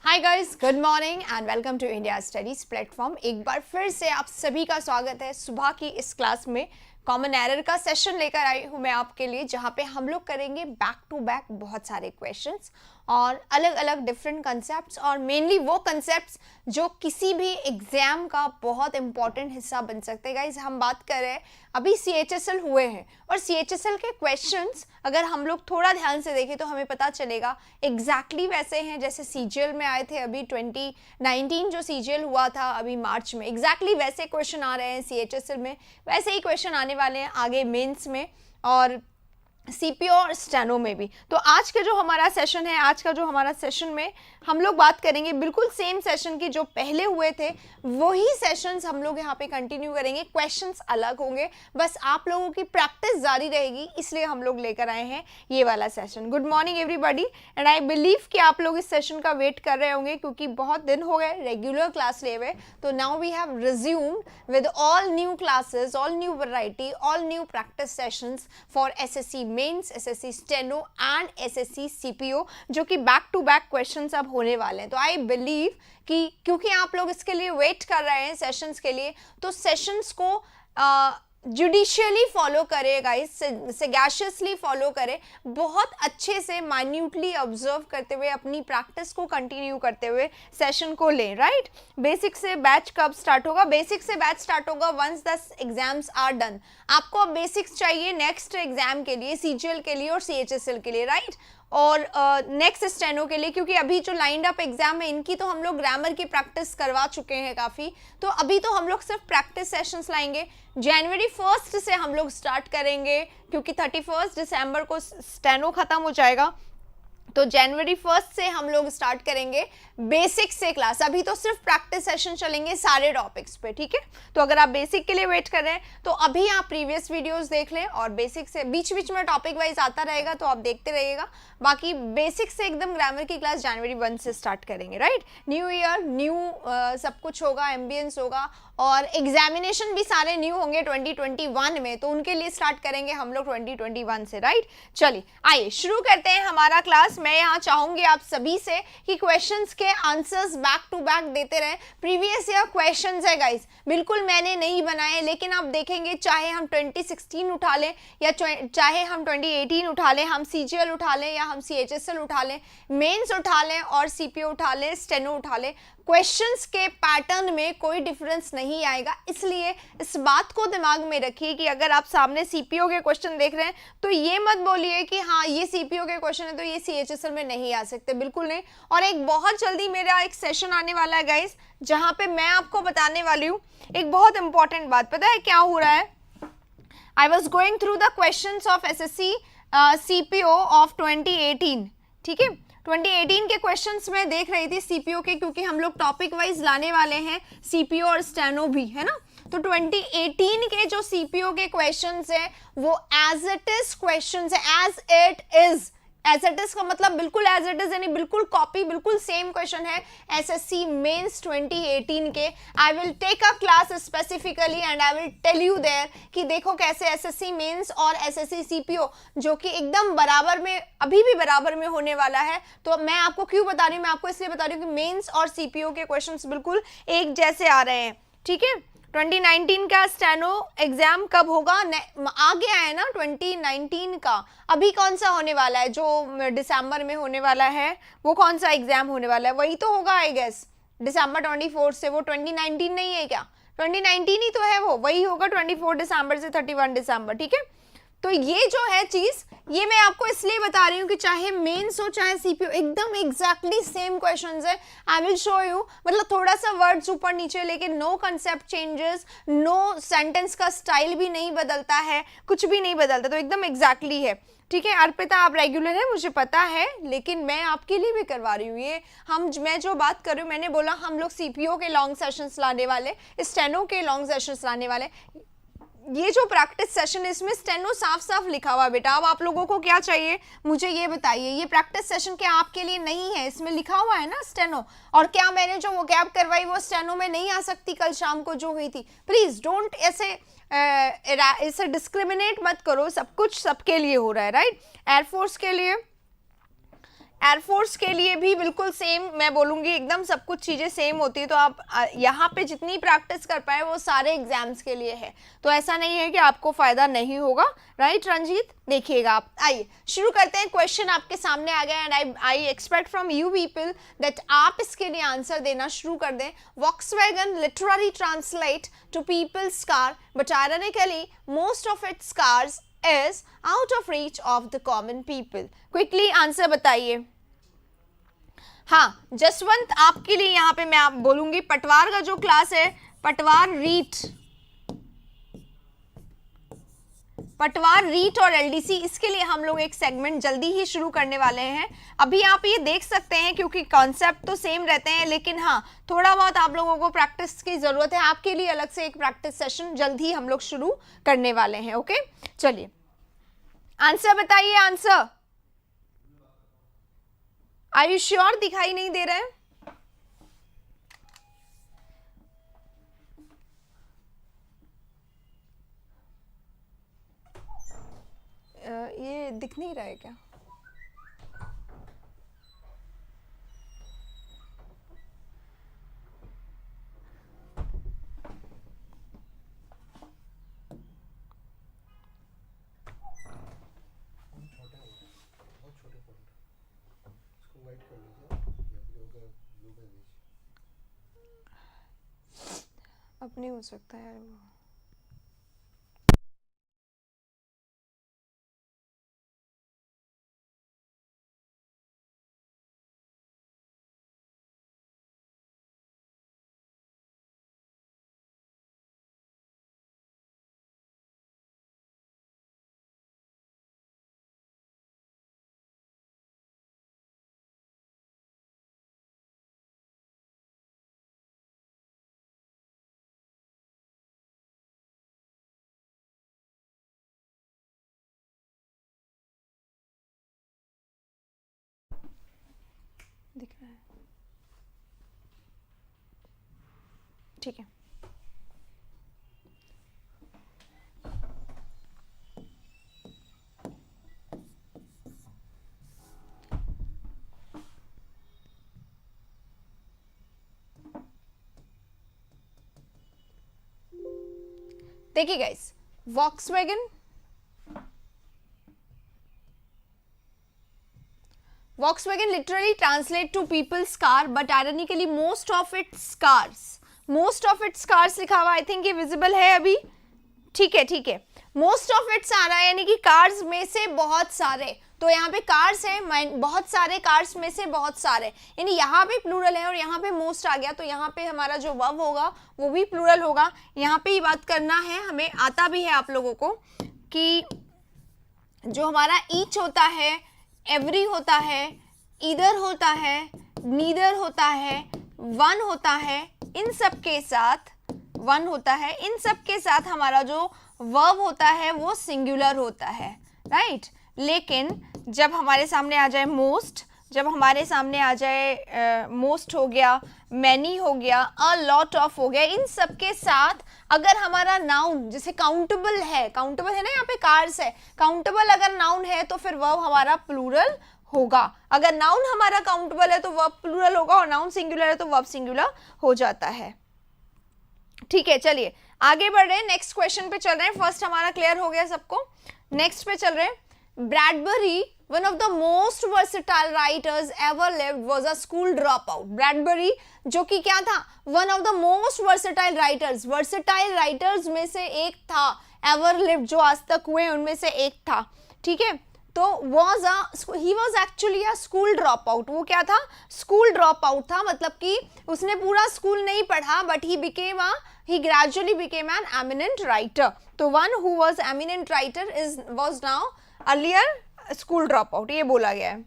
Hi guys, good morning and welcome to India studies platform. एक बार फिर से आप सभी का स्वागत है सुबह की इस क्लास में। कॉमन एरर का सेशन लेकर आई हूँ मैं आपके लिए, जहाँ पे हम लोग करेंगे बैक टू बैक बहुत सारे क्वेश्चंस और अलग अलग डिफरेंट कंसेप्ट्स, और मेनली वो कंसेप्ट्स जो किसी भी एग्जाम का बहुत इंपॉर्टेंट हिस्सा बन सकते हैं। गाइस, हम बात कर रहे हैं, अभी CHSL हुए हैं और CHSL के क्वेश्चंस अगर हम लोग थोड़ा ध्यान से देखें तो हमें पता चलेगा एग्जैक्टली वैसे हैं जैसे CGL में आए थे। अभी 2019 जो CGL हुआ था अभी मार्च में, एग्जैक्टली वैसे क्वेश्चन आ रहे हैं CHSL में, वैसे ही क्वेश्चन आने वाले हैं आगे मेंस में और CPO और स्टेनो में भी। तो आज का जो हमारा सेशन है, आज का जो हमारा सेशन में हम लोग बात करेंगे बिल्कुल सेम सेशन की जो पहले हुए थे, वही सेशंस हम लोग यहाँ पे कंटिन्यू करेंगे। क्वेश्चंस अलग होंगे, बस आप लोगों की प्रैक्टिस जारी रहेगी, इसलिए हम लोग लेकर आए हैं ये वाला session. Good morning everybody, and I believe कि आप लोग इस सेशन का वेट कर रहे होंगे क्योंकि बहुत दिन हो गए रेगुलर क्लास लिए हुए। तो now we have resumed with all new classes, all new variety, all new practice sessions for SSC mains, SSC steno and SSC CPO, जो कि बैक टू बैक क्वेश्चंस अब होने वाले हैं। तो आई बिलीव कि क्योंकि आप लोग इसके लिए वेट कर रहे हैं सेशंस के लिए, तो सेशंस को जुडिशियली फॉलो करे गाइस, सैगाशियसली फॉलो करे, बहुत अच्छे से माइन्यूटली ऑब्जर्व करते हुए अपनी प्रैक्टिस को कंटिन्यू करते हुए सेशन को लें। राइट, बेसिक से बैच कब स्टार्ट होगा? बेसिक से बैच स्टार्ट होगा once the exams are done. आपको अब बेसिक्स चाहिए नेक्स्ट एग्जाम के लिए, CGL के लिए और CHSL के लिए, राइट, और नेक्स्ट स्टेनो के लिए, क्योंकि अभी जो लाइंड अप एग्जाम है इनकी तो हम लोग ग्रामर की प्रैक्टिस करवा चुके हैं काफ़ी। तो अभी तो हम लोग सिर्फ प्रैक्टिस सेशंस लाएंगे। जनवरी 1 से हम लोग स्टार्ट करेंगे क्योंकि 31 दिसंबर को स्टेनो खत्म हो जाएगा, तो जनवरी 1 से हम लोग स्टार्ट करेंगे बेसिक से क्लास। अभी तो सिर्फ प्रैक्टिस सेशन चलेंगे सारे टॉपिक्स पे, ठीक है। तो अगर आप बेसिक के लिए वेट कर रहे हैं तो अभी आप प्रीवियस वीडियोस देख लें, और बेसिक से बीच बीच में टॉपिक वाइज आता रहेगा तो आप देखते रहिएगा। बाकी बेसिक से एकदम ग्रामर की क्लास जनवरी 1 से स्टार्ट करेंगे। राइट, न्यू ईयर न्यू सब कुछ होगा, एम्बियंस होगा और एग्जामिनेशन भी सारे न्यू होंगे 2021 में, तो उनके लिए स्टार्ट करेंगे हम लोग 2021 से। राइट, चलिए आइए शुरू करते हैं हमारा क्लास। मैं यहाँ चाहूंगी आप सभी से कि क्वेश्चंस के आंसर्स बैक टू बैक देते रहें। प्रीवियस ईयर क्वेश्चंस है गाइस, बिल्कुल मैंने नहीं बनाए, लेकिन आप देखेंगे चाहे हम 2016 उठा लें या चाहे हम 2018 उठा लें, हम CGL उठा लें या हम CHSL उठा लें, मेंस उठा लें और CPO उठा लें, स्टेनो उठा लें, क्वेश्चंस के पैटर्न में कोई डिफरेंस नहीं आएगा। इसलिए इस बात को दिमाग में रखिए कि अगर आप सामने CPO के क्वेश्चन देख रहे हैं तो ये मत बोलिए कि हाँ ये CPO के क्वेश्चन है तो ये CHSL में नहीं आ सकते, बिल्कुल नहीं। और एक बहुत जल्दी मेरा एक सेशन आने वाला है गाइस, जहाँ पे मैं आपको बताने वाली हूँ एक बहुत इंपॉर्टेंट बात। पता है क्या हो रहा है? I was going through the questions of SSC CPO of 2018, ठीक है। 2018 के क्वेश्चंस में देख रही थी CPO के, क्योंकि हम लोग टॉपिक वाइज लाने वाले हैं CPO और स्टेनो भी, है ना। तो 2018 के जो CPO के क्वेश्चंस हैं वो एज इट इज क्वेश्चंस है, as it is. As it is का मतलब बिल्कुल एज इट इज, यानी बिल्कुल कॉपी, बिल्कुल सेम क्वेश्चन है SSC मेंस 2018 के। I will take a class specifically and I will tell you there कि देखो कैसे SSC मेंस और SSC CPO जो कि एकदम बराबर में, अभी भी बराबर में होने वाला है। तो मैं आपको क्यों बता रही हूँ? मैं आपको इसलिए बता रही हूँ कि मेंस और CPO के क्वेश्चंस बिल्कुल एक जैसे आ रहे हैं, ठीक है। 2019 का स्टेनो एग्जाम कब होगा? आ गया है ना 2019 का। अभी कौन सा होने वाला है जो दिसंबर में होने वाला है? वो कौन सा एग्जाम होने वाला है? वही तो होगा आई गेस, दिसंबर 24 से। वो 2019 नहीं है क्या? 2019 ही तो है, वो वही होगा 24 दिसंबर से 31 दिसंबर, ठीक है। तो ये जो है चीज, ये मैं आपको इसलिए बता रही हूँ कि चाहे मेंस हो चाहे CPO, एकदम एग्जैक्टली सेम क्वेश्चंस है। आई विल शो यू, मतलब थोड़ा सा वर्ड्स ऊपर नीचे, लेकिन no concept changes, no sentence का स्टाइल भी नहीं बदलता है, कुछ भी नहीं बदलता, तो एकदम एग्जैक्टली है, ठीक है। अर्पिता आप रेगुलर है मुझे पता है, लेकिन मैं आपके लिए भी करवा रही हूँ ये। मैं जो बात कर रही हूँ, मैंने बोला हम लोग CPO के लॉन्ग सेशंस लाने वाले, स्टेनो के लॉन्ग सेशंस लाने वाले। ये जो प्रैक्टिस सेशन है इसमें स्टेनो साफ साफ लिखा हुआ बेटा। अब आप लोगों को क्या चाहिए मुझे ये बताइए, ये प्रैक्टिस सेशन क्या आपके लिए नहीं है? इसमें लिखा हुआ है ना स्टेनो, और क्या मैंने जो वोकैब करवाई वो स्टेनो में नहीं आ सकती कल शाम को जो हुई थी? प्लीज डोंट ऐसे डिस्क्रिमिनेट मत करो, सब कुछ सबके लिए हो रहा है, राइट। एयरफोर्स के लिए एयरफोर्स के लिए भी बिल्कुल सेम मैं बोलूँगी, एकदम सब कुछ चीज़ें सेम होती है। तो आप यहाँ पे जितनी प्रैक्टिस कर पाए वो सारे एग्जाम्स के लिए है, तो ऐसा नहीं है कि आपको फ़ायदा नहीं होगा। राइट रंजीत, देखिएगा आप। आइए शुरू करते हैं। क्वेश्चन आपके सामने आ गया and I expect from you people that आप इसके लिए आंसर देना शुरू कर दें। Volkswagen literally translate to people's car but ironically most of its cars is out of reach of the common people. Quickly answer बताइए। हाँ जसवंत, आपके लिए यहाँ पे मैं आप बोलूंगी पटवार का जो क्लास है, पटवार रीट और एलडीसी, इसके लिए हम लोग एक सेगमेंट जल्दी ही शुरू करने वाले हैं। अभी आप ये देख सकते हैं क्योंकि कॉन्सेप्ट तो सेम रहते हैं, लेकिन हाँ थोड़ा बहुत आप लोगों को प्रैक्टिस की जरूरत है। आपके लिए अलग से एक प्रैक्टिस सेशन जल्द ही हम लोग शुरू करने वाले हैं। ओके चलिए आंसर बताइए। Answer are you sure? दिखाई नहीं दे रहा है? ये दिख नहीं रहा है क्या? अब नहीं हो सकता यार वो। दिख रहा है? ठीक है। देखिए guys, Volkswagen literally translate to people's car, but ironically most of its cars लिखा हुआ, आई थिंक ये विजिबल है अभी। ठीक है, मोस्ट ऑफ इट्स आ रहा है, यानी कि कार्स में से बहुत सारे। तो यहाँ पे कार्स है, बहुत सारे कार्स में से बहुत सारे, यानी यहाँ पे प्लूरल है और यहाँ पे मोस्ट आ गया, तो यहाँ पे हमारा जो वर्ब होगा वो भी प्लूरल होगा। यहाँ पे ये बात करना है, हमें आता भी है आप लोगों को कि जो हमारा ईच होता है, एवरी होता है, इधर होता है, नीदर होता है, वन होता है, इन सब के साथ वन होता है, इन सब के साथ हमारा जो वर्ब होता है वो सिंगुलर होता है। राइट लेकिन जब हमारे सामने आ जाए मोस्ट, जब हमारे सामने आ जाए मोस्ट हो गया, मैनी हो गया, अ लॉट ऑफ हो गया, इन सब के साथ अगर हमारा नाउन जैसे काउंटेबल है ना, यहाँ पे कार्स है, काउंटेबल अगर नाउन है तो फिर वर्ब हमारा प्लूरल होगा। अगर नाउन हमारा काउंटेबल है तो वर्ब प्लूरल होगा, और नाउन सिंगुलर है तो वर्ब सिंगुलर हो जाता है। ठीक है चलिए आगे बढ़ रहे हैं, नेक्स्ट क्वेश्चन पे चल रहे हैं। फर्स्ट हमारा क्लियर हो गया सबको, नेक्स्ट पे चल रहे हैं। Bradbury, one of the most versatile writers ever lived, was a school dropout. Bradbury जो कि क्या था, one of the most versatile writers में से एक था, ever lived जो आज तक हुए उनमें से एक था। ठीक है, तो he was actually a school dropout। वो क्या था, स्कूल ड्रॉप आउट था, मतलब कि उसने पूरा स्कूल नहीं पढ़ा, but he gradually became an eminent writer। तो one who was eminent writer was now earlier school drop out, ये बोला गया है।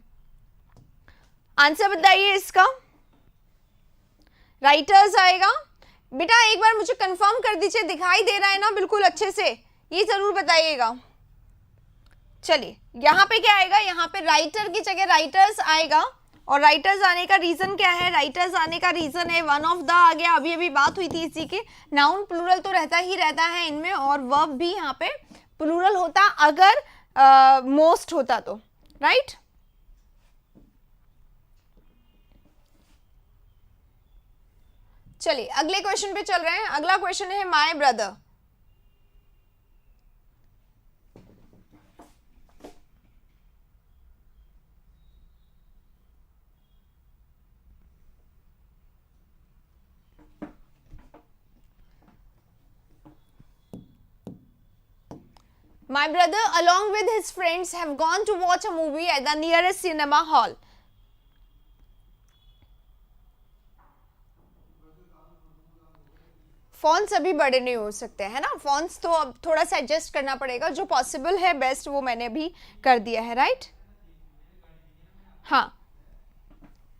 आंसर बताइए इसका। राइटर्स आएगा बेटा, एक बार मुझे कंफर्म कर दीजिए, दिखाई दे रहा है ना बिल्कुल अच्छे से, ये जरूर बताइएगा। चलिए यहाँ पे क्या आएगा, यहाँ पे राइटर की जगह राइटर्स आएगा, और राइटर्स आने का रीजन क्या है, राइटर्स आने का रीजन है वन ऑफ द आ गया, अभी बात हुई थी इसी की। नाउन प्लूरल तो रहता ही रहता है इनमें, और वर्ब भी यहाँ पे प्लूरल होता अगर मोस्ट होता तो। राइट चलिए अगले क्वेश्चन पे चल रहे हैं। अगला क्वेश्चन है my brother. My brother along with his friends have gone to watch a movie at the nearest cinema hall. Fonts अभी बड़े नहीं हो सकते है ना, फॉन्ट्स तो अब थोड़ा सा एडजस्ट करना पड़ेगा, जो पॉसिबल है बेस्ट वो मैंने भी कर दिया है, राइट। हाँ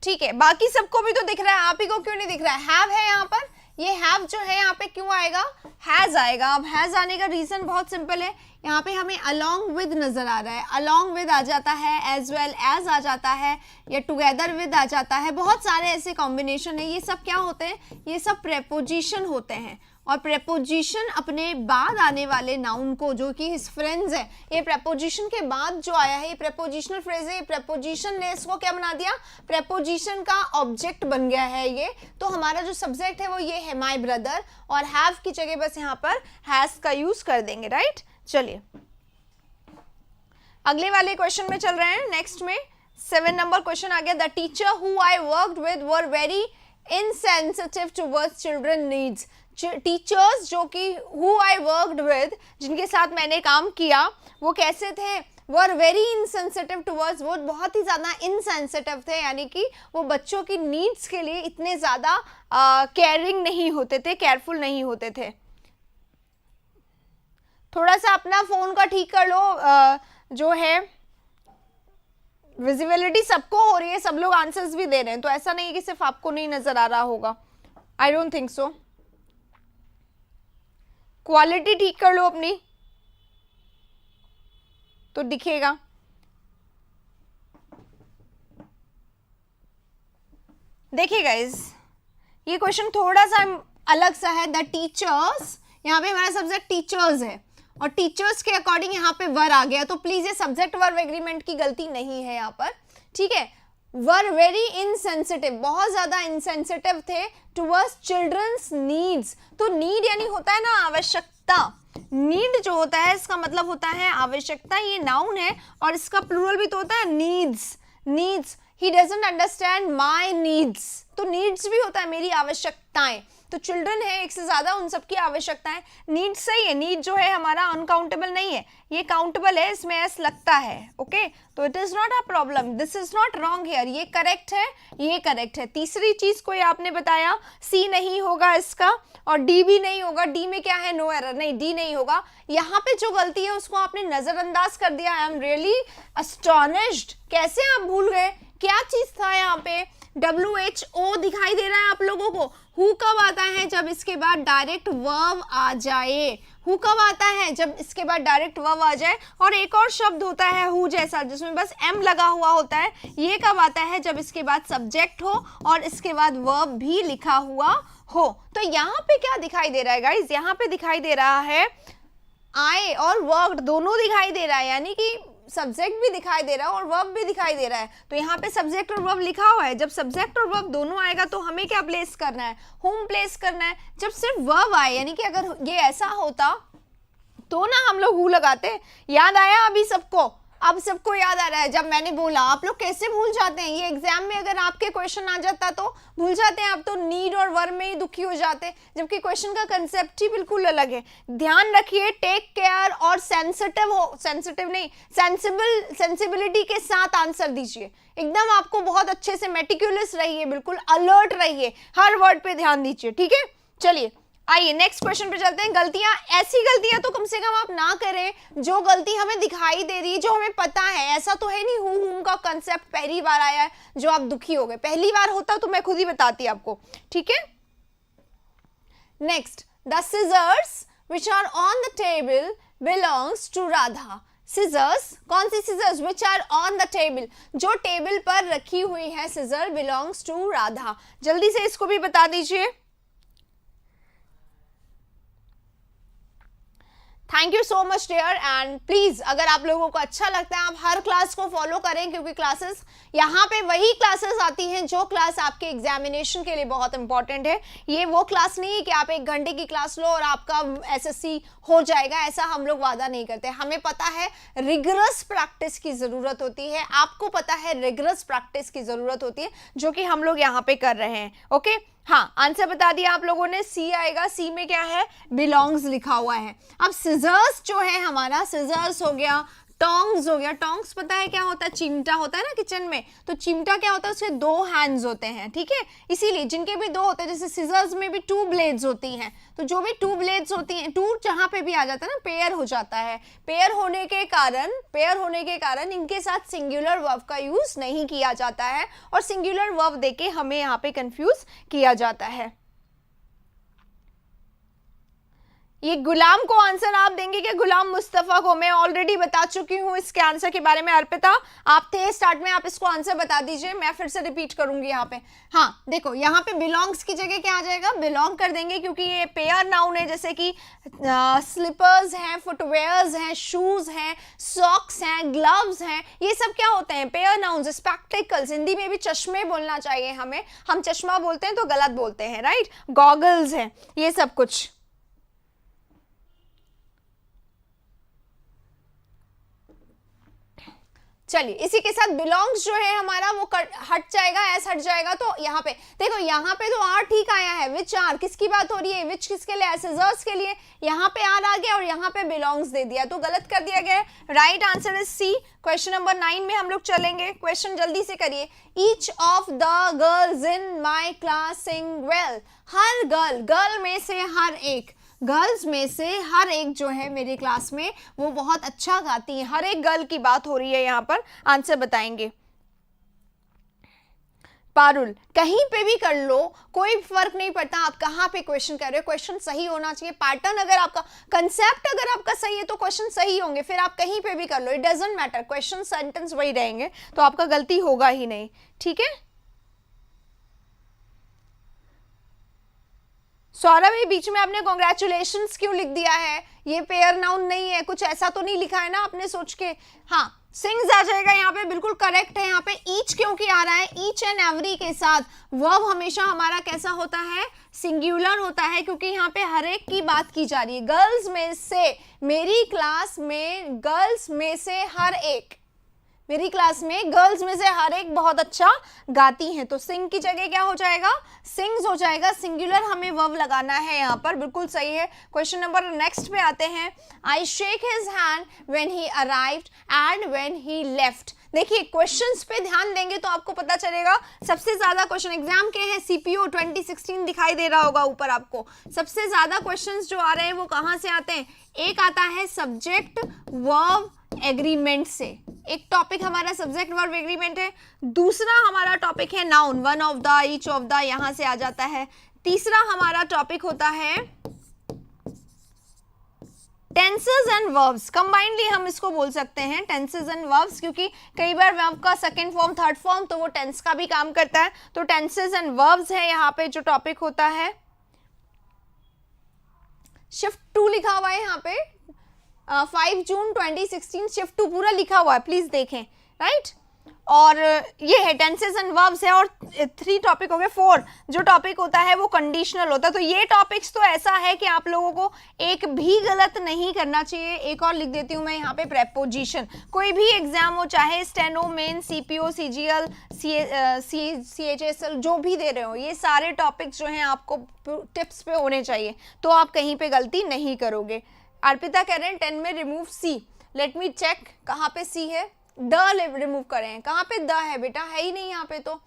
ठीक है, बाकी सबको भी तो दिख रहा है, आप ही को क्यों नहीं दिख रहा है? हैव है यहाँ पर, ये हैव जो है यहाँ पे क्यों आएगा? हैज आएगा। अब हैज आने का रीजन बहुत सिंपल है, यहाँ पे हमें along with नजर आ रहा है, along with आ जाता है, as well as आ जाता है, या together with आ जाता है, बहुत सारे ऐसे कॉम्बिनेशन है। ये सब क्या होते हैं? ये सब प्रेपोजिशन होते हैं, और प्रेपोजिशन अपने बाद आने वाले नाउन को, जो कि हिज फ्रेंड्स है, ये प्रेपोजिशन के बाद जो आया है, ये प्रेपोजिशनल फ्रेज है, ये प्रेपोजिशन ने इसको क्या बना दिया? प्रेपोजिशन का ऑब्जेक्ट बन गया है ये। तो हमारा जो सब्जेक्ट है वो ये है माय ब्रदर, और हैव की जगह बस यहाँ पर हैज का यूज कर देंगे, राइट। चलिए अगले वाले क्वेश्चन में चल रहे हैं। नेक्स्ट में 7 नंबर क्वेश्चन आ गया। The teacher who I worked with were very insensitive towards children needs. Teachers जो कि हु आई वर्कड विद, जिनके साथ मैंने काम किया, वो कैसे थे? वर वेरी इनसेंसिटिव टुवर्ड्स, वो बहुत ही ज़्यादा इनसेंसिटिव थे, यानी कि वो बच्चों की नीड्स के लिए इतने ज़्यादा केयरिंग नहीं होते थे, केयरफुल नहीं होते थे। थोड़ा सा अपना फ़ोन का ठीक कर लो, जो है विजिबिलिटी सबको हो रही है, सब लोग आंसर्स भी दे रहे हैं, तो ऐसा नहीं है कि सिर्फ आपको नहीं नज़र आ रहा होगा। I don't think so. Quality ठीक कर लो अपनी, तो दिखेगा। देखिए गाइस, ये क्वेश्चन थोड़ा सा अलग सा है। द टीचर्स, यहाँ पे हमारा सब्जेक्ट टीचर्स है, और टीचर्स के अकॉर्डिंग यहाँ पे वर आ गया, तो प्लीज ये सब्जेक्ट वर्ब एग्रीमेंट की गलती नहीं है यहाँ पर, ठीक है। वर वेरी इनसेंसिटिव, बहुत ज्यादा इनसेंसिटिव थे टुवर्ड्स चिल्ड्रंस नीड्स। तो नीड यानी होता है ना आवश्यकता, नीड जो होता है इसका मतलब होता है आवश्यकता, ये नाउन है, और इसका प्लूरल भी तो होता है needs. Needs, he doesn't understand my needs, तो नीड्स भी होता है मेरी आवश्यकताएं। तो चिल्ड्रन है एक से ज्यादा, उन सबकी आवश्यकताएं। नीड सही है, नीड जो है हमारा अनकाउंटेबल नहीं है, ये काउंटेबल है, इसमें एस लगता है, ओके। तो it is not a problem, this is not wrong here, ये करेक्ट है, ये करेक्ट है। तीसरी चीज कोई आपने बताया, सी नहीं होगा इसका, और डी भी नहीं होगा। डी में क्या है? नो एरर, नहीं डी नहीं होगा। यहाँ पे जो गलती है उसको आपने नजरअंदाज कर दिया। आई एम रियली अस्टोनिश्ड, कैसे आप भूल गए? क्या चीज था यहाँ पे? WHO दिखाई दे रहा है आप लोगों को। हु कब आता है? जब इसके बाद डायरेक्ट वर्ब आ जाए। हु कब आता है? जब इसके बाद डायरेक्ट वर्ब आ जाए। और एक और शब्द होता है हु जैसा, जिसमें बस एम लगा हुआ होता है, ये कब आता है? जब इसके बाद सब्जेक्ट हो और इसके बाद वर्ब भी लिखा हुआ हो। तो यहाँ पे क्या दिखाई दे रहा है गाइज? यहाँ पे दिखाई दे रहा है आई और वर्ब दोनों दिखाई दे रहा है, यानी कि सब्जेक्ट भी दिखाई दे रहा है और वर्ब भी दिखाई दे रहा है। तो यहाँ पे सब्जेक्ट और वर्ब लिखा हुआ है। जब सब्जेक्ट और वर्ब दोनों आएगा तो हमें क्या प्लेस करना है? होम प्लेस करना है। जब सिर्फ वर्ब आए, यानी कि अगर ये ऐसा होता तो ना हम लोग हु लगाते। याद आया अभी सबको? अब सबको याद आ रहा है जब मैंने बोला। आप लोग कैसे भूल जाते हैं? ये एग्जाम में अगर आपके क्वेश्चन आ जाता तो भूल जाते हैं आप, तो नीड और वर्ब में ही दुखी हो जाते, जबकि क्वेश्चन का कंसेप्ट ही बिल्कुल अलग है। ध्यान रखिए, टेक केयर, और सेंसिटिव हो, सेंसिटिव नहीं, सेंसिबिलिटी के साथ आंसर दीजिए। एकदम आपको बहुत अच्छे से मेटिकुलस रहिए, बिल्कुल अलर्ट रहिए, हर वर्ड पे ध्यान दीजिए, ठीक है। चलिए आइए नेक्स्ट क्वेश्चन पे चलते हैं। गलतियां, ऐसी गलतियां तो कम से कम आप ना करें जो गलती हमें दिखाई दे रही है, जो हमें पता है। ऐसा तो है नहीं हुम का कंसेप्ट पहली बार आया है जो आप दुखी हो गए। पहली बार होता तो मैं खुद ही बताती आपको, ठीक है। Next, the scissors which are on the table belongs to Radha. Scissors, कौन सी scissors? Which are on the table, जो टेबल पर रखी हुई है, सिजर बिलोंग्स टू राधा। जल्दी से इसको भी बता दीजिए। Thank you so much dear, and please अगर आप लोगों को अच्छा लगता है आप हर क्लास को फॉलो करें, क्योंकि क्लासेस यहाँ पे वही क्लासेस आती हैं जो क्लास आपके एग्जामिनेशन के लिए बहुत इंपॉर्टेंट है। ये वो क्लास नहीं है कि आप 1 घंटे की क्लास लो और आपका एसएससी हो जाएगा, ऐसा हम लोग वादा नहीं करते। हमें पता है रिगरस प्रैक्टिस की जरूरत होती है, आपको पता है रिगरस प्रैक्टिस की जरूरत होती है, जो कि हम लोग यहाँ पे कर रहे हैं। ओके हाँ, आंसर बता दिया आप लोगों ने, सी आएगा। सी में क्या है, बिलोंग्स लिखा हुआ है। अब सिजर्स जो है हमारा, सिजर्स हो गया, टोंग्स हो गया। टोंग्स पता है क्या होता है, चिमटा होता है ना किचन में, तो चिमटा क्या होता है, उसके 2 हैंड्स होते हैं, ठीक है। इसीलिए जिनके भी 2 होते हैं, जैसे सिजर्स में भी 2 ब्लेड्स होती हैं, तो जो भी 2 ब्लेड्स होती हैं, 2 जहां पे भी आ जाता है ना, पेयर हो जाता है। पेयर होने के कारण इनके साथ सिंगुलर वर्ब का यूज नहीं किया जाता है, और सिंगुलर वर्ब देके हमें यहाँ पे कंफ्यूज किया जाता है। ये गुलाम को आंसर आप देंगे क्या, गुलाम मुस्तफा को? मैं ऑलरेडी बता चुकी हूं इसके आंसर के बारे में। अर्पिता आप थे स्टार्ट में, आप इसको आंसर बता दीजिए, मैं फिर से रिपीट करूंगी यहाँ पे। हाँ देखो, यहाँ पे बिलोंग्स की जगह क्या आ जाएगा, बिलोंग कर देंगे, क्योंकि ये पेयर नाउन है, जैसे कि स्लीपर्स हैं, फुटवेयर्स हैं, शूज हैं, सॉक्स हैं, ग्लव्स हैं, ये सब क्या होते हैं, पेयर नाउन्स। स्पेक्टिकल्स, हिंदी में भी चश्मे बोलना चाहिए हमें, हम चश्मा बोलते हैं तो गलत बोलते हैं, राइट। गॉगल्स हैं, ये सब कुछ। चलिए इसी के साथ बिलोंग्स जो है हमारा वो हट जाएगा, एस हट जाएगा। तो यहाँ पे देखो, यहाँ पे तो आर ठीक आया है, विच आर किसकी बात हो रही है, विच किसके लिए, सिजर्स के लिए, यहाँ पे आर आ गया और यहाँ पे बिलोंग्स दे दिया, तो गलत कर दिया गया। Right answer is C. Question number 9 में हम लोग चलेंगे, क्वेश्चन जल्दी से करिए। Each of the girls in my class sing well. हर गर्ल में से हर एक, गर्ल्स में से हर एक जो है मेरी क्लास में वो बहुत अच्छा गाती है। हर एक गर्ल की बात हो रही है यहाँ पर, आंसर बताएंगे। पारुल, कहीं पे भी कर लो, कोई फर्क नहीं पड़ता आप कहाँ पे क्वेश्चन कर रहे हो, क्वेश्चन सही होना चाहिए। पैटर्न अगर आपका, कंसेप्ट अगर आपका सही है तो क्वेश्चन सही होंगे, फिर आप कहीं पे भी कर लो, it doesn't matter, question sentence वही रहेंगे, तो आपका गलती होगा ही नहीं, ठीक है। सौरभ ये बीच में आपने कॉन्ग्रेचुलेशंस क्यों लिख दिया है, ये पेयर नाउन नहीं है, कुछ ऐसा तो नहीं लिखा है ना आपने सोच के। हाँ सिंग्स आ जाएगा यहाँ पे, बिल्कुल करेक्ट है। यहाँ पे ईच क्योंकि आ रहा है, ईच एंड एवरी के साथ वर्ब हमेशा हमारा कैसा होता है, सिंगुलर होता है, क्योंकि यहाँ पे हर एक की बात की जा रही है। गर्ल्स में से, मेरी क्लास में गर्ल्स में से हर एक, मेरी क्लास में गर्ल्स में से हर एक बहुत अच्छा गाती हैं, तो सिंग की जगह क्या हो जाएगा, सिंग्स हो जाएगा। सिंगुलर हमें वर्ब लगाना है यहाँ पर, बिल्कुल सही है। क्वेश्चन नंबर नेक्स्ट पे आते हैं। I shake his hand when he arrived and when he left. देखिए क्वेश्चंस पे ध्यान देंगे तो आपको पता चलेगा, सबसे ज्यादा क्वेश्चन एग्जाम के हैं, सीपीओ 2016 दिखाई दे रहा होगा ऊपर आपको। सबसे ज्यादा क्वेश्चंस जो आ रहे हैं वो कहाँ से आते हैं, एक आता है सब्जेक्ट वर्ब एग्रीमेंट से, एक टॉपिक हमारा सब्जेक्ट वर्ब एग्रीमेंट है। दूसरा हमारा टॉपिक है noun, one of the, each of the, यहां से आ जाता है। तीसरा हमारा टॉपिक होता है टेंसेस एंड वर्ब्स, कंबाइंडली हम इसको बोल सकते हैं टेंसेस एंड वर्ब्स, क्योंकि कई बार वर्ब का सेकंड फॉर्म, थर्ड फॉर्म, तो वो टेंस का भी काम करता है। तो टेंसेस एंड वर्ब्स है यहाँ पे जो टॉपिक होता है। शिफ्ट 2 लिखा हुआ है यहाँ पे, 5 जून 2016 शिफ्ट 2 पूरा लिखा हुआ है, प्लीज देखें, राइट। और ये है टेंसेस एंड वर्ब्स है, और 3 टॉपिक हो गए। 4 जो टॉपिक होता है वो कंडीशनल होता है। तो ये टॉपिक्स तो ऐसा है कि आप लोगों को एक भी गलत नहीं करना चाहिए। एक और लिख देती हूँ मैं यहाँ पे, प्रेपोजिशन। कोई भी एग्जाम हो, चाहे steno, main, CPO, CGL, CHSL, जो भी दे रहे हो, ये सारे टॉपिक्स जो हैं आपको टिप्स पे होने चाहिए, तो आप कहीं पे गलती नहीं करोगे। अर्पिता कह रहे हैं 10 में रिमूव सी, लेट मी चेक कहाँ पे सी है, द रिमूव करें, कहाँ पे द है बेटा, है ही नहीं यहाँ पे। तो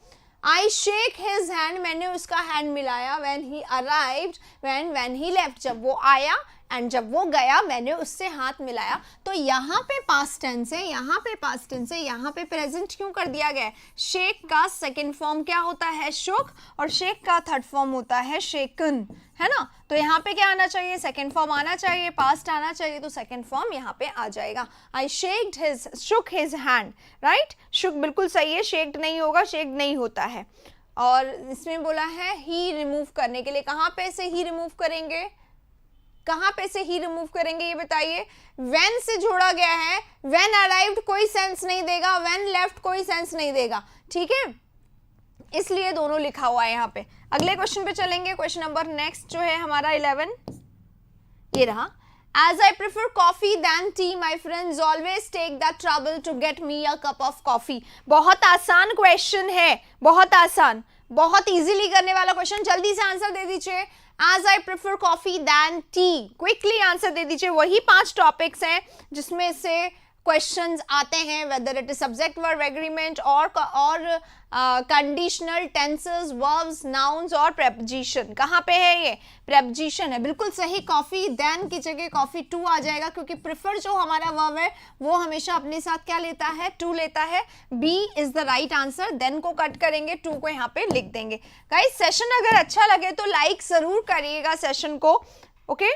आई शेक हिज हैंड, मैंने उसका हैंड मिलाया, when he arrived, when he left, जब वो आया, एंड जब वो गया मैंने उससे हाथ मिलाया। तो यहाँ पे पास्ट टेंस है, यहाँ पे पास्ट टेंस है, यहाँ पे प्रेजेंट क्यों कर दिया गया है। शेक का सेकंड फॉर्म क्या होता है, शुक, और शेक का थर्ड फॉर्म होता है शेकन, है ना। तो यहाँ पे क्या आना चाहिए, सेकंड फॉर्म आना चाहिए, पास्ट आना चाहिए, तो सेकंड फॉर्म यहाँ पे आ जाएगा। I shaked his, shook his hand, right. Shook बिल्कुल सही है, शेक्ड नहीं होगा, शेक्ड नहीं होता है। और इसमें बोला है ही रिमूव करने के लिए, कहाँ पे से ही रिमूव करेंगे, कहाँ पे से ही रिमूव करेंगे ये बताइए। when से जोड़ा गया है, when arrived कोई सेंस नहीं देगा, when left कोई सेंस नहीं देगा, ठीक है, इसलिए दोनों लिखा हुआ है यहाँ पे। अगले क्वेश्चन पे चलेंगे। क्वेश्चन नंबर नेक्स्ट जो है हमारा 11, ये रहा। As I prefer coffee than tea, my friends always take the trouble to get me a cup of coffee. बहुत आसान क्वेश्चन है, बहुत आसान, बहुत इजीली करने वाला क्वेश्चन। जल्दी से आंसर दे दीजिए। As I prefer coffee than tea, quickly answer दे दीजिए। वही 5 टॉपिक्स हैं जिसमें से क्वेश्चंस आते हैं, whether it is subject verb agreement और कंडीशनल टेंसेस, वर्ब्स, नाउन्स और प्रेपोजिशन। कहाँ पे है ये? प्रेपोजिशन है, बिल्कुल सही। कॉफी देन की जगह कॉफी टू आ जाएगा, क्योंकि प्रिफर जो हमारा वर्ब है वो हमेशा अपने साथ क्या लेता है? टू लेता है। B is the right answer. Then को कट करेंगे, टू को यहाँ पे लिख देंगे। गाइस सेशन अगर अच्छा लगे तो लाइक जरूर करिएगा सेशन को, okay.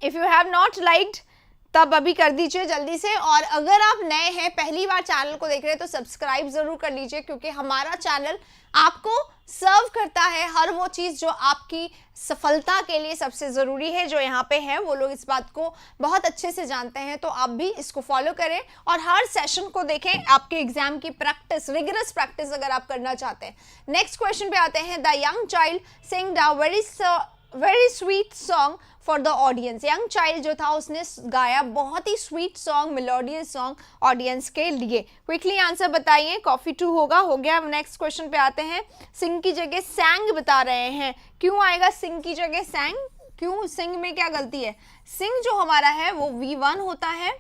If you have not liked तब अभी कर दीजिए जल्दी से। और अगर आप नए हैं, पहली बार चैनल को देख रहे हैं, तो सब्सक्राइब जरूर कर लीजिए, क्योंकि हमारा चैनल आपको सर्व करता है हर वो चीज़ जो आपकी सफलता के लिए सबसे ज़रूरी है। जो यहाँ पे है वो लोग इस बात को बहुत अच्छे से जानते हैं, तो आप भी इसको फॉलो करें और हर सेशन को देखें। आपके एग्जाम की प्रैक्टिस, रिगरस प्रैक्टिस अगर आप करना चाहते हैं। नेक्स्ट क्वेश्चन पे आते हैं। The young child sing the very sweet song for the audience. Young child जो था उसने गाया बहुत ही sweet song, melodious song audience के लिए। क्विकली आंसर बताइए। कॉफी टू होगा, हो गया। नेक्स्ट क्वेश्चन पे आते हैं। सिंग की जगह सैंग बता रहे हैं, क्यों आएगा सिंग की जगह सैंग? क्यों? सिंग में क्या गलती है? सिंग जो हमारा है वो V1 होता है,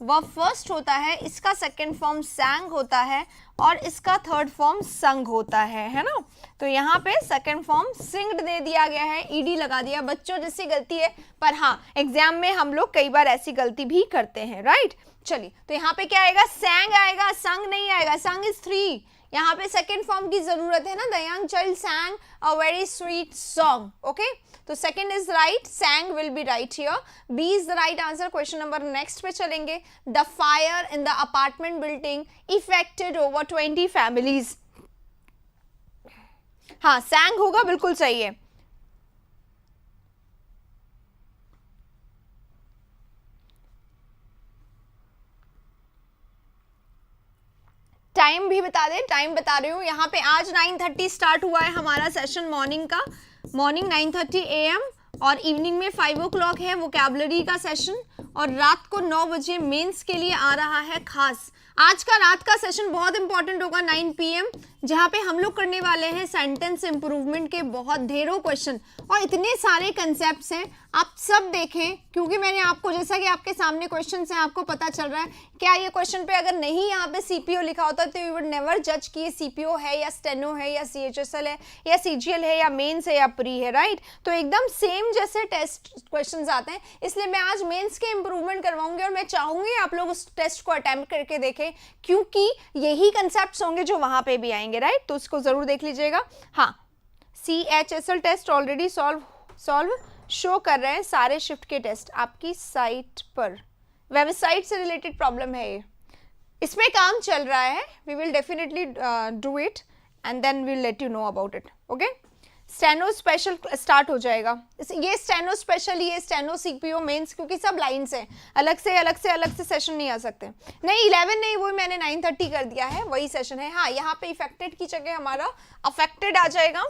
वह फर्स्ट होता है, इसका सेकंड फॉर्म सैंग होता है और इसका थर्ड फॉर्म संग होता है ना। तो यहाँ पे सेकंड फॉर्म सिंग्ड दे दिया गया है, ईडी लगा दिया। बच्चों जैसी गलती है, पर हाँ एग्जाम में हम लोग कई बार ऐसी गलती भी करते हैं, राइट। चलिए, तो यहाँ पे क्या आएगा? सैंग आएगा, संग नहीं आएगा। संग इज 3, यहाँ पे सेकेंड फॉर्म की जरूरत है ना। The young child sang a very sweet song, okay. तो second is right, sang will be right here. B is the right answer. Question number next पे चलेंगे। The fire in the apartment building effected over 20 families. हाँ, sang होगा, बिल्कुल सही है। Time भी बता दें, टाइम बता रही हूँ यहाँ पे। आज 9:30 स्टार्ट हुआ है हमारा सेशन मॉर्निंग का। मॉर्निंग 9:30 AM और इवनिंग में 5 o'clock है वोकैबुलरी का सेशन, और रात को 9 बजे मेंस के लिए आ रहा है खास। आज का रात का सेशन बहुत इंपॉर्टेंट होगा 9 PM, जहाँ पे हम लोग करने वाले हैं सेंटेंस इंप्रूवमेंट के बहुत ढेरों क्वेश्चन, और इतने सारे कंसेप्ट्स हैं। आप सब देखें, क्योंकि मैंने आपको, जैसा कि आपके सामने क्वेश्चन हैं, आपको पता चल रहा है क्या ये क्वेश्चन पे अगर नहीं यहाँ पे CPO लिखा होता तो यू वुड नेवर जज कि ये CPO है या स्टेनो है या CHSL है या CGL है या मेंस है या प्री है, राइट। तो एकदम सेम जैसे टेस्ट क्वेश्चंस आते हैं, इसलिए मैं आज मेंस के इंप्रूवमेंट करवाऊंगी और मैं चाहूंगी आप लोग उस टेस्ट को अटेम्प्ट करके देखें, क्योंकि यही कंसेप्ट्स होंगे जो वहां पे भी आएंगे, राइट। तो उसको जरूर देख लीजिएगा। हाँ, CHSL test already solve show कर रहे हैं सारे शिफ्ट के टेस्ट आपकी साइट पर। वेबसाइट से रिलेटेड प्रॉब्लम है ये, इसमें काम चल रहा है। We will definitely do it and then we'll let you know about it, okay. Steno special start हो जाएगा। ये स्टेनो स्पेशल, ये स्टेनो CPO मेंस, क्योंकि सब लाइन्स हैं, अलग से सेशन नहीं आ सकते। नहीं 11 नहीं, वही मैंने 9:30 कर दिया है, वही सेशन है। हाँ, यहाँ पे इफेक्टेड की जगह हमारा अफेक्टेड आ जाएगा।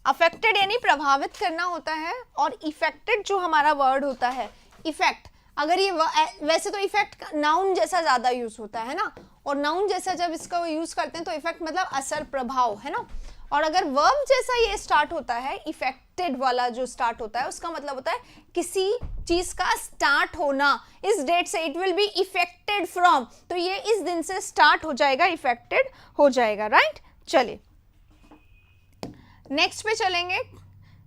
अफेक्टेड यानी प्रभावित करना होता है, और इफेक्टेड जो हमारा वर्ड होता है, इफेक्ट, अगर ये वैसे तो इफेक्ट नाउन जैसा ज्यादा यूज होता है ना, और नाउन जैसा जब इसका यूज करते हैं तो इफेक्ट मतलब असर, प्रभाव, है ना। और अगर वर्ब जैसा ये स्टार्ट होता है, इफेक्टेड वाला जो स्टार्ट होता है, उसका मतलब होता है किसी चीज का स्टार्ट होना। इस डेट से it will be affected from, तो ये इस दिन से स्टार्ट हो जाएगा, इफेक्टेड हो जाएगा, राइट। चलिए नेक्स्ट पे चलेंगे।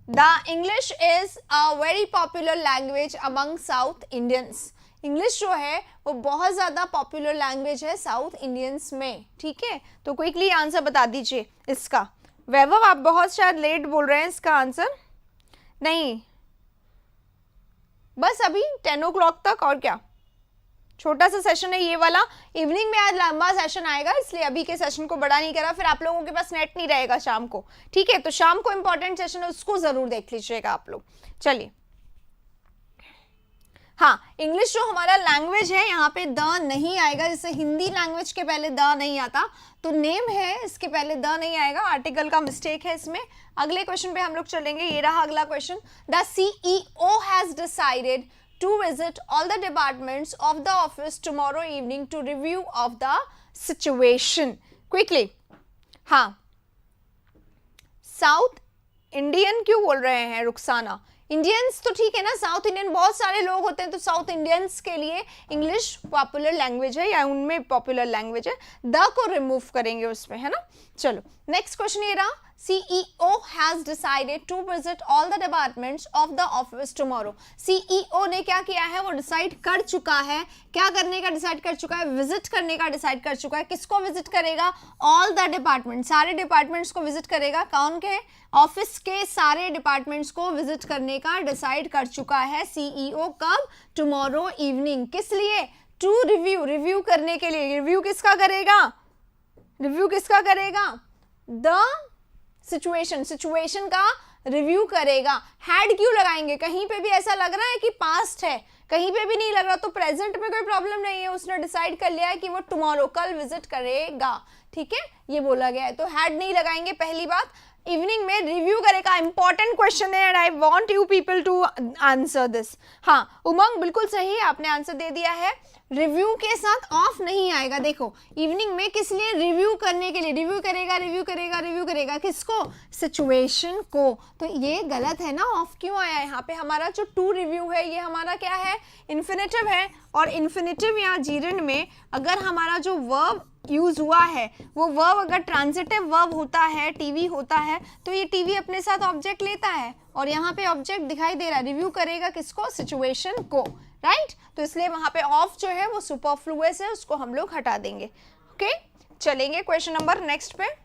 The English is a very popular language among south Indians. English जो है वो बहुत ज़्यादा पॉपुलर लैंग्वेज है साउथ इंडियंस में, ठीक है। तो क्विकली आंसर बता दीजिए इसका। वैभव आप बहुत शायद लेट बोल रहे हैं, इसका आंसर नहीं, बस अभी 10 o'clock तक, और क्या छोटा सा सेशन है ये वाला, इवनिंग में आज लंबा सेशन आएगा इसलिए अभी के सेशन को बड़ा नहीं करा, फिर आप लोगों के पास नेट नहीं रहेगा शाम को, ठीक है। तो शाम को इंपॉर्टेंट सेशन है उसको जरूर देख लीजिएगा आप लोग। चलिए, हाँ, इंग्लिश जो हमारा लैंग्वेज है यहाँ पे द नहीं आएगा, जैसे हिंदी लैंग्वेज के पहले द नहीं आता, तो नेम है इसके पहले द नहीं आएगा, आर्टिकल का मिस्टेक है इसमें। अगले क्वेश्चन पे हम लोग चलेंगे, ये रहा अगला question. The CEO has decided to visit all the departments of the office tomorrow evening to review of the situation. Quickly, हाँ, साउथ इंडियन क्यों बोल रहे हैं रुखसाना? इंडियंस तो ठीक है ना, साउथ इंडियन बहुत सारे लोग होते हैं, तो साउथ इंडियंस के लिए इंग्लिश पॉपुलर लैंग्वेज है या उनमें पॉपुलर लैंग्वेज है, द को रिमूव करेंगे उसमें, है ना। चलो नेक्स्ट क्वेश्चन ये रहा, CEO has decided to visit all the departments of the office tomorrow। CEO ने क्या किया है, वो डिसाइड कर चुका है, क्या करने का डिसाइड कर चुका है, विजिट करने का डिसाइड कर चुका है। किसको विजिट करेगा? ऑल द डिपार्टमेंट, सारे डिपार्टमेंट्स को विजिट करेगा। कौन के? ऑफिस के सारे डिपार्टमेंट्स को विजिट करने का डिसाइड कर चुका है CEO। कब? Tomorrow evening. किस लिए? टू रिव्यू, रिव्यू करने के लिए। रिव्यू किसका करेगा? रिव्यू किसका करेगा? द सिचुएशन, सिचुएशन का रिव्यू करेगा। हैड क्यों लगाएंगे? कहीं पे भी ऐसा लग रहा है कि पास्ट है, कहीं पे भी नहीं लग रहा, तो प्रेजेंट में कोई प्रॉब्लम नहीं है, उसने डिसाइड कर लिया है कि वो टुमारो, कल विजिट करेगा, ठीक है, ये बोला गया है, तो हैड नहीं लगाएंगे। पहली बात, इवनिंग में रिव्यू करेगा। इंपॉर्टेंट क्वेश्चन है and I want you people to answer this. हाँ उमंग, बिल्कुल सही, आपने आंसर दे दिया है। रिव्यू के साथ ऑफ नहीं आएगा। देखो, इवनिंग में किस लिए? रिव्यू करने के लिए। रिव्यू करेगा, रिव्यू करेगा, रिव्यू करेगा, किसको? सिचुएशन को। तो ये गलत है ना, ऑफ क्यों आया? यहाँ पे हमारा जो टू रिव्यू है ये हमारा क्या है? इन्फिनेटिव है, और इन्फिनेटिव या जीरेंड में अगर हमारा जो वर्ब यूज हुआ है वो वर्ब अगर ट्रांजिटिव वर्ब होता है, टीवी होता है, तो ये टीवी अपने साथ ऑब्जेक्ट लेता है, और यहाँ पे ऑब्जेक्ट दिखाई दे रहा है। रिव्यू करेगा किसको? सिचुएशन को, राइट। तो इसलिए वहां पे ऑफ जो है वो सुपरफ्लुअस है, उसको हम लोग हटा देंगे। ओके, चलेंगे क्वेश्चन नंबर नेक्स्ट पे।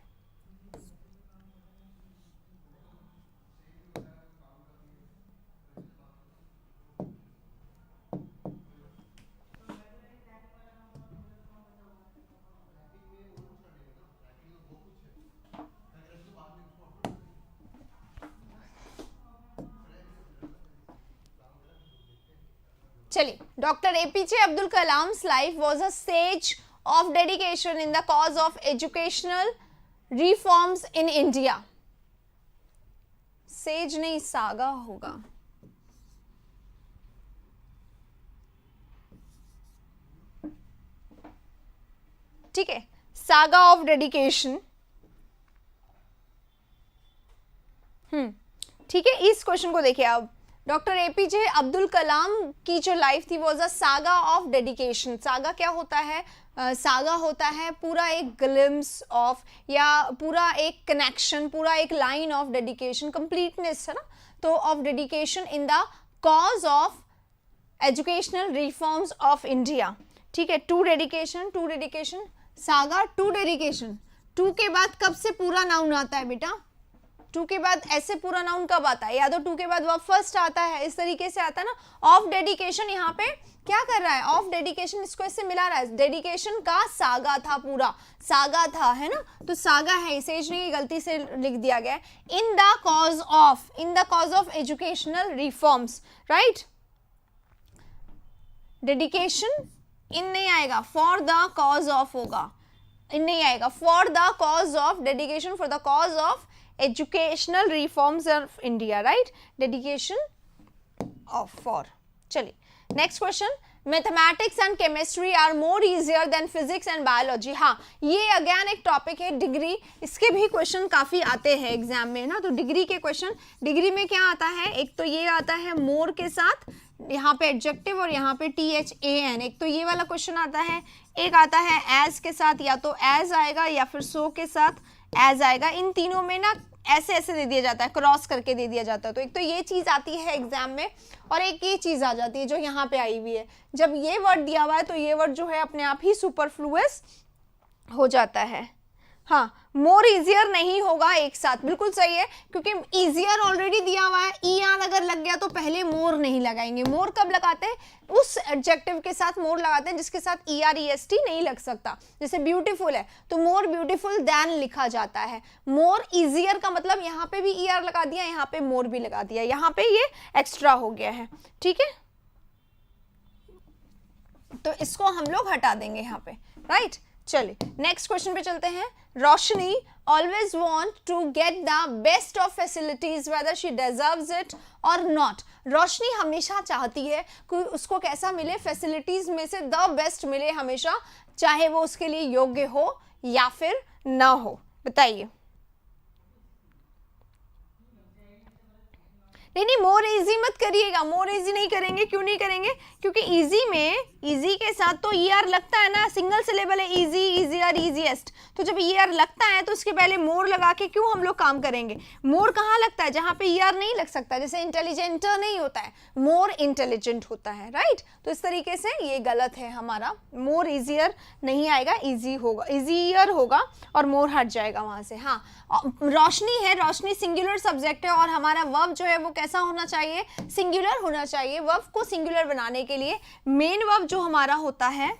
चलिए, doctor APJ Abdul Kalam's life was a sage of dedication in the cause of educational reforms in India. Says नहीं, सागा होगा। ठीक है, सागा ऑफ डेडिकेशन। ठीक है, इस क्वेश्चन को देखिए अब। डॉक्टर APJ अब्दुल कलाम की जो लाइफ थी was a saga of dedication. Saga क्या होता है? सागा होता है पूरा एक ग्लिम्स ऑफ, या पूरा एक कनेक्शन, पूरा एक लाइन ऑफ डेडिकेशन, कंप्लीटनेस, है ना। तो of dedication in the cause of educational reforms of India. ठीक है, to dedication, to dedication, saga to dedication. To के बाद कब से पूरा नाउन आता है बेटा? टू के बाद ऐसे पूरा नाउन कब आता है? या तो टू के बाद वर्ब फर्स्ट आता है, इस तरीके से आता है ना। ऑफ डेडिकेशन यहाँ पे क्या कर रहा है? ऑफ डेडिकेशन इसको इससे मिला रहा है। डेडिकेशन का सागा था, पूरा सागा था, है ना। तो सागा है, सेज नहीं, गलती से लिख दिया गया है। In the cause of, in the cause of educational reforms, right. Dedication in नहीं आएगा, फॉर द कॉज ऑफ होगा, इन नहीं आएगा। For the cause of, dedication for the cause of educational reforms of India, right. Dedication of for. चलिए next question. Mathematics and chemistry are more easier than physics and biology. हाँ, ये again एक topic है degree, इसके भी question काफी आते हैं एग्जाम में ना। तो डिग्री के क्वेश्चन, डिग्री में क्या आता है? एक तो ये आता है मोर के साथ, यहाँ पे एडजेक्टिव और यहाँ पे THAN। एक तो ये वाला क्वेश्चन आता है, एक आता है एज के साथ, या तो एज आएगा या फिर सो के साथ एज आएगा। इन तीनों में ना ऐसे ऐसे दे दिया जाता है, क्रॉस करके दे दिया जाता है। तो एक तो ये चीज आती है एग्जाम में, और एक ये चीज आ जाती है जो यहाँ पे आई हुई है। जब ये वर्ड दिया हुआ है तो ये वर्ड जो है अपने आप ही सुपरफ्लुअस हो जाता है। हाँ, मोर इजियर नहीं होगा एक साथ, बिल्कुल सही है, क्योंकि इजियर ऑलरेडी दिया हुआ है, ER अगर लग गया तो पहले मोर नहीं लगाएंगे। मोर कब लगाते हैं? उस एडजेक्टिव के साथ मोर लगाते हैं जिसके साथ ER EST नहीं लग सकता। जैसे ब्यूटीफुल है तो मोर ब्यूटीफुल देन लिखा जाता है। मोर इजियर का मतलब यहाँ पे भी ER लगा दिया, यहाँ पे मोर भी लगा दिया, यहाँ पे ये एक्स्ट्रा हो गया है, ठीक है, तो इसको हम लोग हटा देंगे यहाँ पे, राइट। चलिए नेक्स्ट क्वेश्चन पे चलते हैं। Roshni always want to get the best of facilities whether she deserves it और नॉट। रोशनी हमेशा चाहती है कि उसको कैसा मिले, फैसिलिटीज में से द बेस्ट मिले हमेशा, चाहे वो उसके लिए योग्य हो या फिर ना हो। बताइए। नहीं, मोर इजी मत करिएगा, मोर इजी नहीं करेंगे। क्यों नहीं करेंगे? क्योंकि इजी में इजी के साथ तो ER लगता है ना, सिंगल सिलेबल है, इजी, इजियर, इजीएस्ट, तो जब ER लगता है तो उसके पहले मोर लगा के क्यों हम लोग काम करेंगे? मोर कहाँ लगता है? जहाँ पे ER नहीं लग सकता, जैसे इंटेलिजेंट नहीं होता है, मोर इंटेलिजेंट होता है, राइट। तो इस तरीके से ये गलत है हमारा, मोर इजियर नहीं आएगा, इजी होगा, इजियर होगा और मोर हट जाएगा वहां से। हाँ, रोशनी है, रोशनी सिंगुलर सब्जेक्ट है और हमारा वर्ब जो है वो कैसा होना चाहिए? सिंगुलर होना चाहिए। वर्ब को सिंगुलर बनाने के लिए मेन वर्ब जो हमारा होता है,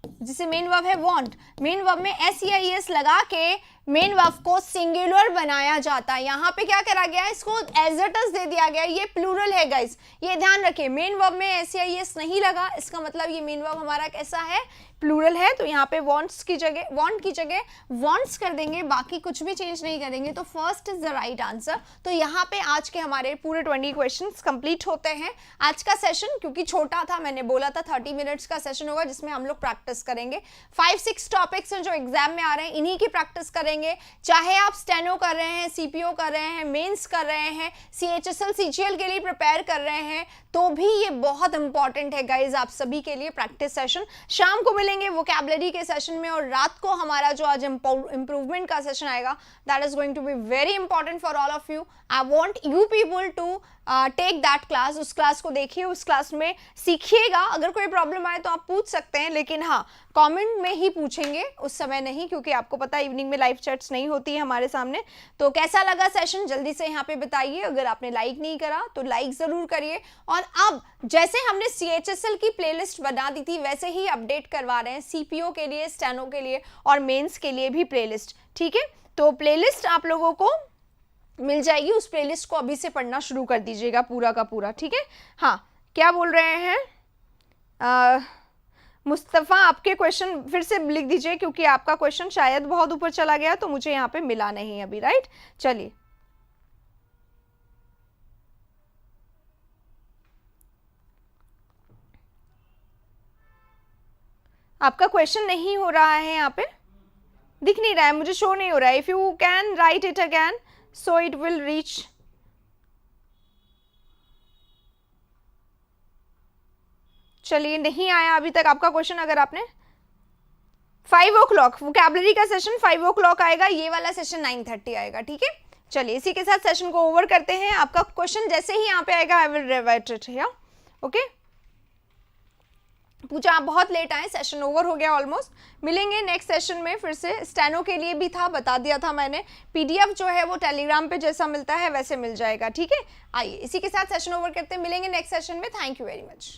जिसे मेन वर्ब है वांट, मेन वर्ब में SEIS लगा के मेन वर्ब को सिंगुलर बनाया जाता है। यहाँ पे क्या करा गया है? इसको एज इट इज दे दिया गया है, ये प्लूरल है गाइस, ये ध्यान रखिए। मेन वर्ब में SEIS नहीं लगा, इसका मतलब ये मेन वर्ब हमारा कैसा है? प्लूरल है। तो यहाँ पे वांट्स की जगह, वांट की जगह वांट्स कर देंगे, बाकी कुछ भी चेंज नहीं करेंगे। तो first is the right answer. तो यहाँ पे आज के हमारे पूरे 20 क्वेश्चंस कंप्लीट होते हैं। आज का सेशन क्योंकि छोटा था, मैंने बोला था 30 मिनट्स का सेशन होगा जिसमें हम लोग प्रैक्टिस करेंगे। 5-6 टॉपिक्स हैं जो एग्जाम में आ रहे हैं, इन्हीं की प्रैक्टिस करेंगे। चाहे आप स्टेनो कर रहे हैं, CPO कर रहे हैं, मेंस कर रहे हैं, CHSL CGL के लिए प्रिपेयर कर रहे हैं, तो भी ये बहुत इंपॉर्टेंट है गाइज आप सभी के लिए प्रैक्टिस सेशन। शाम को मिलेंगे वोकैबुलरी के सेशन में और रात को हमारा जो आज इंप्रूवमेंट का सेशन आएगा, that is going to be very important for all of you. I want you people to take that class. उस क्लास को देखिए, उस क्लास में सीखिएगा। अगर कोई प्रॉब्लम आए तो आप पूछ सकते हैं, लेकिन हाँ कमेंट में ही पूछेंगे, उस समय नहीं, क्योंकि आपको पता है इवनिंग में लाइव चैट्स नहीं होती है हमारे सामने। तो कैसा लगा सेशन जल्दी से यहाँ पे बताइए। अगर आपने लाइक नहीं करा तो लाइक जरूर करिए। और अब जैसे हमने CHSL की प्लेलिस्ट बना दी थी वैसे ही अपडेट करवा रहे हैं CPO के लिए, स्टेनो के लिए और मेंस के लिए भी प्लेलिस्ट, ठीक है। तो प्लेलिस्ट आप लोगों को मिल जाएगी, उस प्लेलिस्ट को अभी से पढ़ना शुरू कर दीजिएगा पूरा का पूरा, ठीक है। हाँ, क्या बोल रहे हैं मुस्तफ़ा? आपके क्वेश्चन फिर से लिख दीजिए, क्योंकि आपका क्वेश्चन शायद बहुत ऊपर चला गया तो मुझे यहाँ पे मिला नहीं अभी, राइट। चलिए, आपका क्वेश्चन नहीं हो रहा है, यहाँ पे दिख नहीं रहा है, मुझे शो नहीं हो रहा है। If you can write it again so it will reach. चलिए, नहीं आया अभी तक आपका क्वेश्चन। अगर आपने 5 o'clock वोकैबुलरी का सेशन 5 o'clock आएगा, ये वाला सेशन 9:30 आएगा, ठीक है। चलिए, इसी के साथ सेशन को ओवर करते हैं। आपका क्वेश्चन जैसे ही यहाँ पे आएगा आई विल रिवाइट इट, या ओके। पूजा आप बहुत लेट आए, सेशन ओवर हो गया ऑलमोस्ट। मिलेंगे नेक्स्ट सेशन में फिर से। स्टेनो के लिए भी था, बता दिया था मैंने, PDF जो है वो टेलीग्राम पे जैसा मिलता है वैसे मिल जाएगा, ठीक है। आइए इसी के साथ सेशन ओवर करते हैं, मिलेंगे नेक्स्ट सेशन में। Thank you very much.